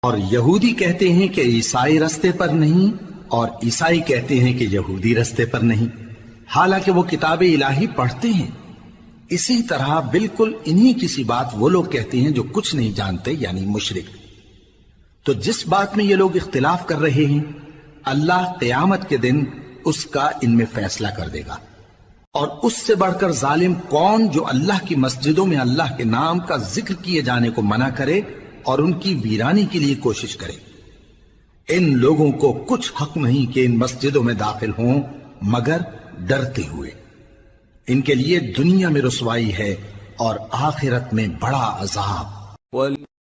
اور یہودی کہتے ہیں کہ عیسائی رستے پر نہیں، اور عیسائی کہتے ہیں کہ یہودی رستے پر نہیں، حالانکہ وہ کتاب الہی پڑھتے ہیں۔ اسی طرح بالکل انہی کسی بات وہ لوگ کہتے ہیں جو کچھ نہیں جانتے، یعنی مشرک۔ تو جس بات میں یہ لوگ اختلاف کر رہے ہیں، اللہ قیامت کے دن اس کا ان میں فیصلہ کر دے گا۔ اور اس سے بڑھ کر ظالم کون جو اللہ کی مسجدوں میں اللہ کے نام کا ذکر کیے جانے کو منع کرے اور ان کی ویرانی کے لیے کوشش کرے۔ ان لوگوں کو کچھ حق نہیں کہ ان مسجدوں میں داخل ہوں مگر ڈرتے ہوئے۔ ان کے لیے دنیا میں رسوائی ہے اور آخرت میں بڑا عذاب۔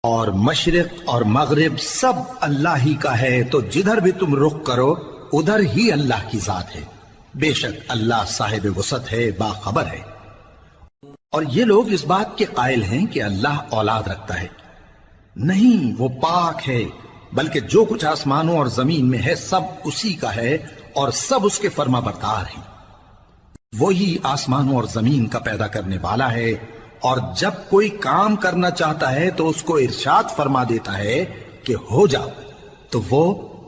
اور مشرق اور مغرب سب اللہ ہی کا ہے، تو جدھر بھی تم رخ کرو ادھر ہی اللہ کی ذات ہے۔ بے شک اللہ صاحب وسعت ہے، باخبر ہے۔ اور یہ لوگ اس بات کے قائل ہیں کہ اللہ اولاد رکھتا ہے۔ نہیں، وہ پاک ہے، بلکہ جو کچھ آسمانوں اور زمین میں ہے سب اسی کا ہے اور سب اس کے فرما بردار ہیں۔ وہی آسمانوں اور زمین کا پیدا کرنے والا ہے، اور جب کوئی کام کرنا چاہتا ہے تو اس کو ارشاد فرما دیتا ہے کہ ہو جاؤ، تو وہ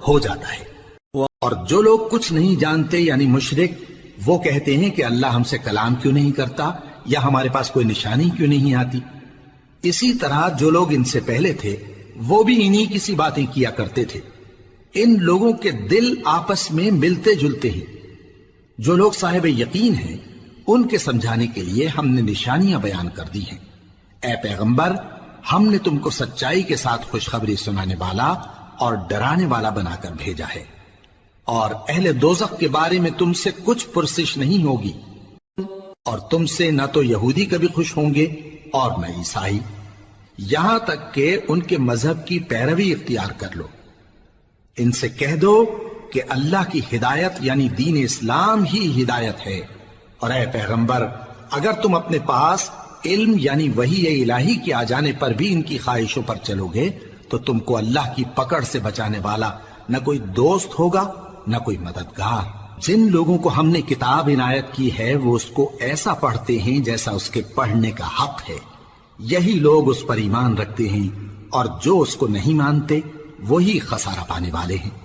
ہو جاتا ہے۔ اور جو لوگ کچھ نہیں جانتے یعنی مشرک، وہ کہتے ہیں کہ اللہ ہم سے کلام کیوں نہیں کرتا، یا ہمارے پاس کوئی نشانی کیوں نہیں آتی۔ اسی طرح جو لوگ ان سے پہلے تھے وہ بھی انہی کسی باتیں کیا کرتے تھے۔ ان لوگوں کے دل آپس میں ملتے جلتے ہیں۔ جو لوگ صاحب یقین ہیں ان کے سمجھانے کے لیے ہم نے نشانیاں بیان کر دی ہیں۔ اے پیغمبر، ہم نے تم کو سچائی کے ساتھ خوشخبری سنانے والا اور ڈرانے والا بنا کر بھیجا ہے۔ اور اہل دوزخ کے بارے میں تم سے کچھ پرسش نہیں ہوگی، اور تم سے نہ تو یہودی کبھی خوش ہوں گے اور نہ عیسائی، یہاں تک کہ ان کے مذہب کی پیروی اختیار کر لو۔ ان سے کہہ دو کہ اللہ کی ہدایت یعنی دین اسلام ہی ہدایت ہے، اور اے پیغمبر اگر تم اپنے پاس علم یعنی وحی الہی کے آ جانے پر بھی ان کی خواہشوں پر چلو گے تو تم کو اللہ کی پکڑ سے بچانے والا نہ کوئی دوست ہوگا نہ کوئی مددگار۔ جن لوگوں کو ہم نے کتاب عنایت کی ہے وہ اس کو ایسا پڑھتے ہیں جیسا اس کے پڑھنے کا حق ہے، یہی لوگ اس پر ایمان رکھتے ہیں، اور جو اس کو نہیں مانتے وہی خسارہ پانے والے ہیں۔